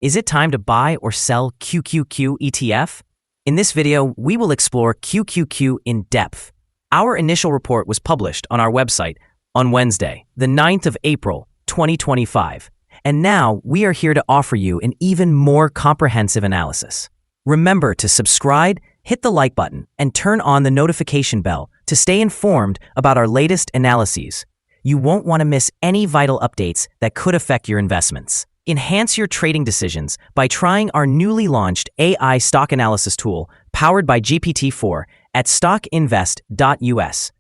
Is it time to buy or sell QQQ ETF? In this video, we will explore QQQ in depth. Our initial report was published on our website on Wednesday, the 9th of April, 2025. And now we are here to offer you an even more comprehensive analysis. Remember to subscribe, hit the like button, and turn on the notification bell to stay informed about our latest analyses. You won't want to miss any vital updates that could affect your investments. Enhance your trading decisions by trying our newly launched AI stock analysis tool powered by GPT-4 at StockInvest.us.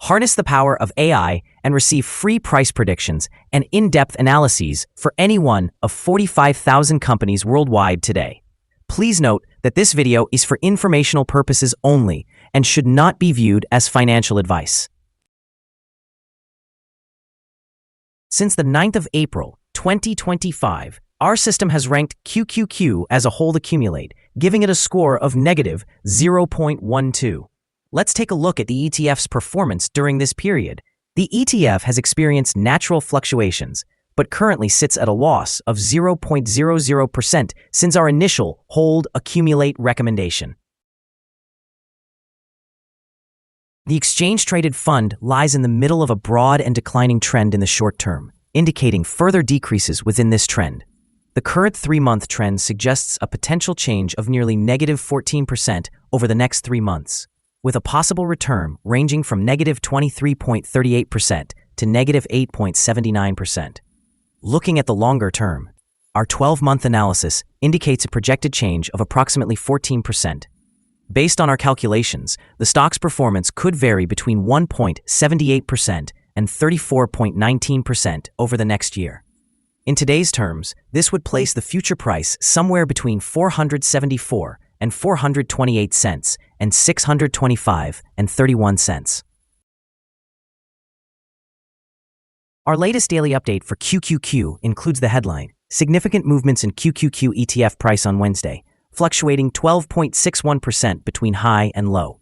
Harness the power of AI and receive free price predictions and in-depth analyses for any one of 45,000 companies worldwide today. Please note that this video is for informational purposes only and should not be viewed as financial advice. Since the 9th of April, 2025, our system has ranked QQQ as a hold accumulate, giving it a score of negative 0.12. Let's take a look at the ETF's performance during this period. The ETF has experienced natural fluctuations, but currently sits at a loss of 0.00% since our initial hold accumulate recommendation. The exchange-traded fund lies in the middle of a broad and declining trend in the short term, indicating further decreases within this trend. The current 3-month trend suggests a potential change of nearly negative 14% over the next 3 months, with a possible return ranging from negative 23.38% to negative 8.79%. Looking at the longer term, our 12-month analysis indicates a projected change of approximately 14%. Based on our calculations, the stock's performance could vary between 1.78% and 34.19% over the next year. In today's terms, this would place the future price somewhere between 474 and 428 cents and 625 and 31 cents. Our latest daily update for QQQ includes the headline, significant movements in QQQ ETF price on Wednesday, fluctuating 12.61% between high and low.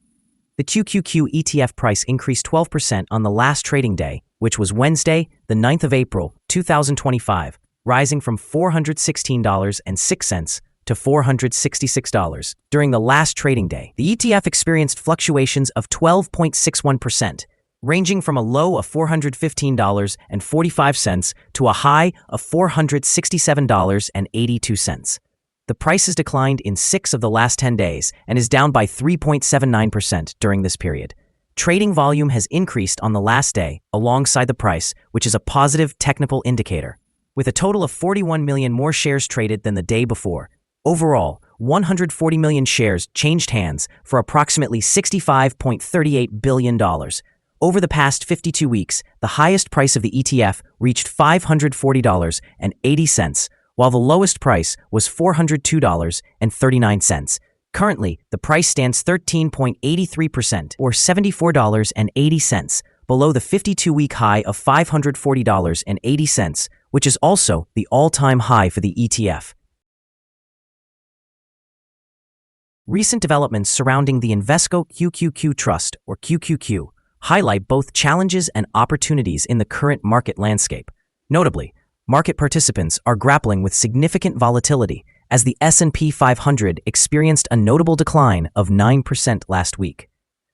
The QQQ ETF price increased 12% on the last trading day, which was Wednesday, the 9th of April, 2025, rising from $416.06 to $466. During the last trading day, the ETF experienced fluctuations of 12.61%, ranging from a low of $415.45 to a high of $467.82. The price has declined in 6 of the last 10 days and is down by 3.79% during this period. Trading volume has increased on the last day alongside the price, which is a positive technical indicator. With a total of 41 million more shares traded than the day before, overall, 140 million shares changed hands for approximately $65.38 billion. Over the past 52 weeks, the highest price of the ETF reached $540.80, while the lowest price was $402.39. Currently, the price stands 13.83% or $74.80 below the 52-week high of $540.80, which is also the all-time high for the ETF. Recent developments surrounding the Invesco QQQ Trust, or QQQ, highlight both challenges and opportunities in the current market landscape. Notably, market participants are grappling with significant volatility as the S&P 500 experienced a notable decline of 9% last week.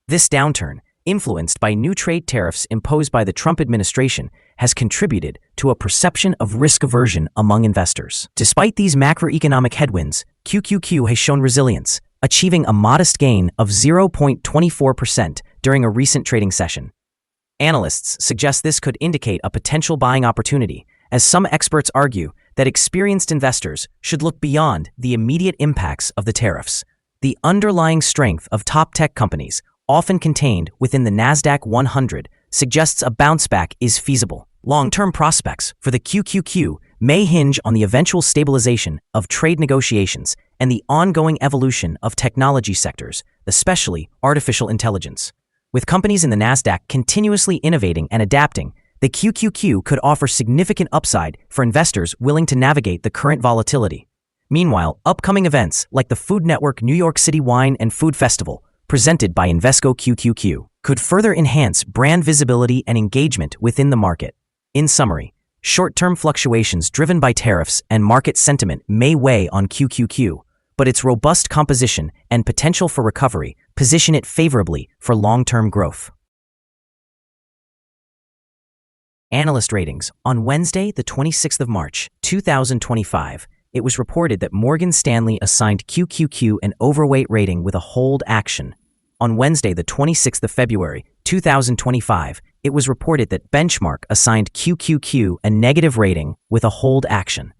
This downturn, influenced by new trade tariffs imposed by the Trump administration, has contributed to a perception of risk aversion among investors. Despite these macroeconomic headwinds, QQQ has shown resilience, achieving a modest gain of 0.24% during a recent trading session. Analysts suggest this could indicate a potential buying opportunity, as some experts argue that experienced investors should look beyond the immediate impacts of the tariffs. The underlying strength of top tech companies, often contained within the NASDAQ 100, suggests a bounce back is feasible. Long-term prospects for the QQQ may hinge on the eventual stabilization of trade negotiations and the ongoing evolution of technology sectors, especially artificial intelligence. With companies in the NASDAQ continuously innovating and adapting, the QQQ could offer significant upside for investors willing to navigate the current volatility. Meanwhile, upcoming events like the Food Network New York City Wine and Food Festival, presented by Invesco QQQ, could further enhance brand visibility and engagement within the market. In summary, Short-term fluctuations driven by tariffs and market sentiment may weigh on QQQ, but its robust composition and potential for recovery position it favorably for long-term growth. Analyst ratings. On Wednesday, the 26th of March, 2025, it was reported that Morgan Stanley assigned QQQ an overweight rating with a hold action. On Wednesday, the 26th of February, 2025, it was reported that Benchmark assigned QQQ a negative rating with a hold action.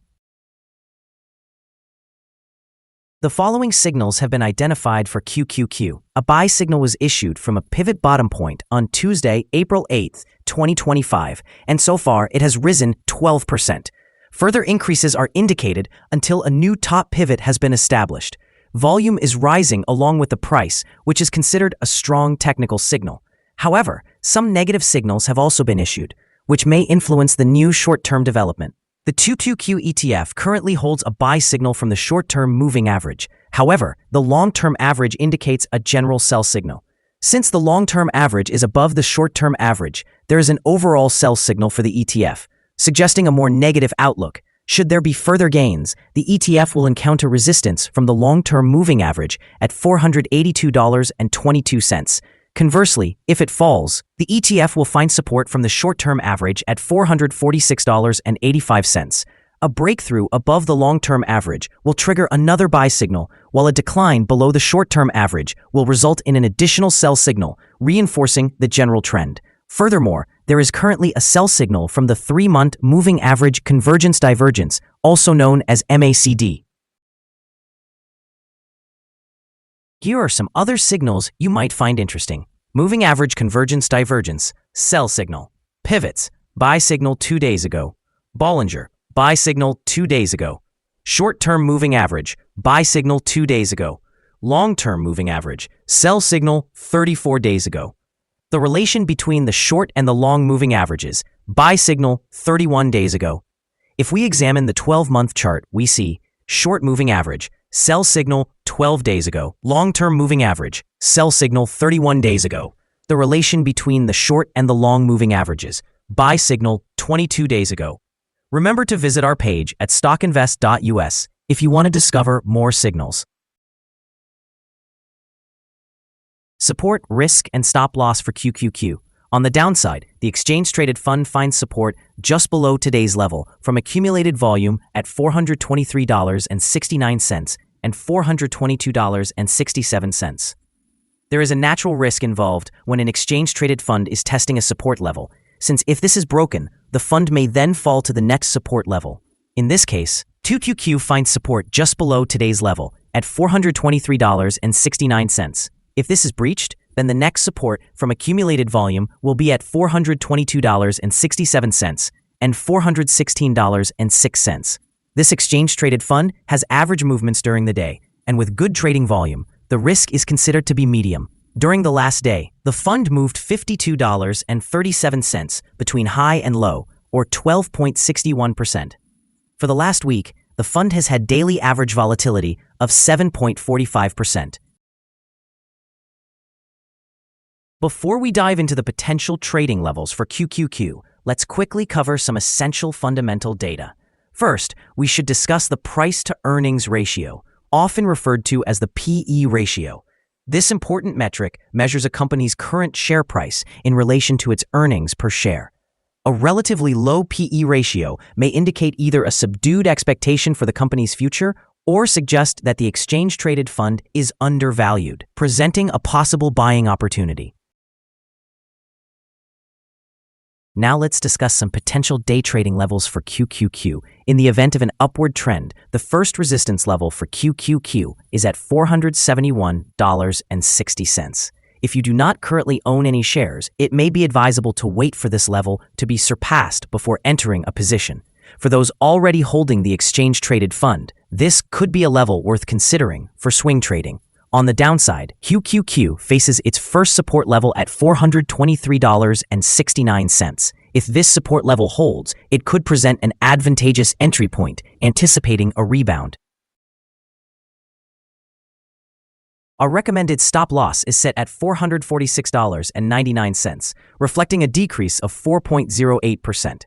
The following signals have been identified for QQQ. A buy signal was issued from a pivot bottom point on Tuesday, April 8, 2025, and so far it has risen 12%. Further increases are indicated until a new top pivot has been established. Volume is rising along with the price, which is considered a strong technical signal. However, some negative signals have also been issued, which may influence the new short-term development. The QQQ ETF currently holds a buy signal from the short-term moving average. However, the long-term average indicates a general sell signal. Since the long-term average is above the short-term average, there is an overall sell signal for the ETF, suggesting a more negative outlook. Should there be further gains, the ETF will encounter resistance from the long-term moving average at $482.22. Conversely, if it falls, the ETF will find support from the short-term average at $446.85. A breakthrough above the long-term average will trigger another buy signal, while a decline below the short-term average will result in an additional sell signal, reinforcing the general trend. Furthermore, there is currently a sell signal from the 3-month moving average convergence divergence, also known as MACD. Here are some other signals you might find interesting. Moving average convergence divergence, sell signal. Pivots, buy signal 2 days ago. Bollinger, buy signal 2 days ago. Short-term moving average, buy signal 2 days ago. Long-term moving average, sell signal 34 days ago. The relation between the short and the long moving averages, buy signal 31 days ago. If we examine the 12-month chart, we see short moving average, sell signal 12 days ago. Long-term moving average, sell signal 31 days ago. The relation between the short and the long moving averages, buy signal 22 days ago. Remember to visit our page at StockInvest.us if you want to discover more signals. Support, risk, and stop loss for QQQ. On the downside, the exchange-traded fund finds support just below today's level from accumulated volume at $423.69 and $422.67. There is a natural risk involved when an exchange-traded fund is testing a support level, since if this is broken, the fund may then fall to the next support level. In this case, QQQ finds support just below today's level at $423.69. If this is breached, then the next support from accumulated volume will be at $422.67 and $416.06. This exchange-traded fund has average movements during the day, and with good trading volume, the risk is considered to be medium. During the last day, the fund moved $52.37 between high and low, or 12.61%. For the last week, the fund has had daily average volatility of 7.45%. Before we dive into the potential trading levels for QQQ, let's quickly cover some essential fundamental data. First, we should discuss the price-to-earnings ratio, often referred to as the PE ratio. This important metric measures a company's current share price in relation to its earnings per share. A relatively low PE ratio may indicate either a subdued expectation for the company's future or suggest that the exchange-traded fund is undervalued, presenting a possible buying opportunity. Now let's discuss some potential day trading levels for QQQ. In the event of an upward trend, the first resistance level for QQQ is at $471.60. If you do not currently own any shares, it may be advisable to wait for this level to be surpassed before entering a position. For those already holding the exchange-traded fund, this could be a level worth considering for swing trading. On the downside, QQQ faces its first support level at $423.69. If this support level holds, it could present an advantageous entry point, anticipating a rebound. Our recommended stop loss is set at $446.99, reflecting a decrease of 4.08%.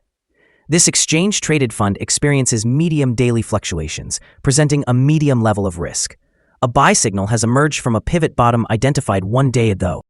This exchange-traded fund experiences medium daily fluctuations, presenting a medium level of risk. A buy signal has emerged from a pivot bottom identified one day ago.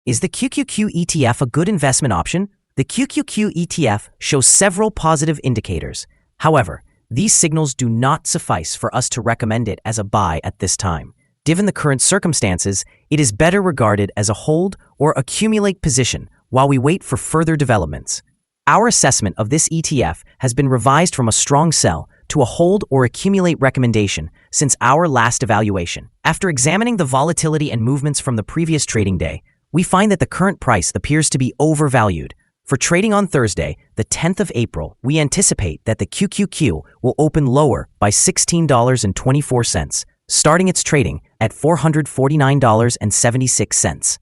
Is the QQQ ETF a good investment option? The QQQ ETF shows several positive indicators. However, these signals do not suffice for us to recommend it as a buy at this time. Given the current circumstances, it is better regarded as a hold or accumulate position while we wait for further developments. Our assessment of this ETF has been revised from a strong sell to a hold or accumulate recommendation since our last evaluation. After examining the volatility and movements from the previous trading day, we find that the current price appears to be overvalued. For trading on Thursday, the 10th of April, we anticipate that the QQQ will open lower by $16.24, starting its trading at $449.76.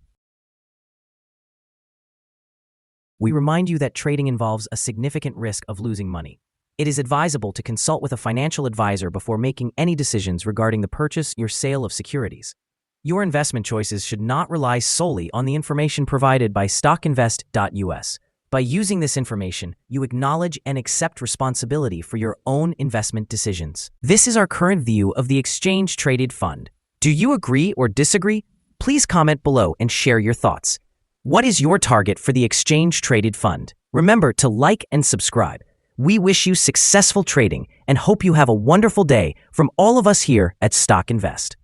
We remind you that trading involves a significant risk of losing money. It is advisable to consult with a financial advisor before making any decisions regarding the purchase or sale of securities. Your investment choices should not rely solely on the information provided by StockInvest.us. By using this information, you acknowledge and accept responsibility for your own investment decisions. This is our current view of the exchange-traded fund. Do you agree or disagree? Please comment below and share your thoughts. What is your target for the exchange-traded fund? Remember to like and subscribe. We wish you successful trading and hope you have a wonderful day from all of us here at Stock Invest.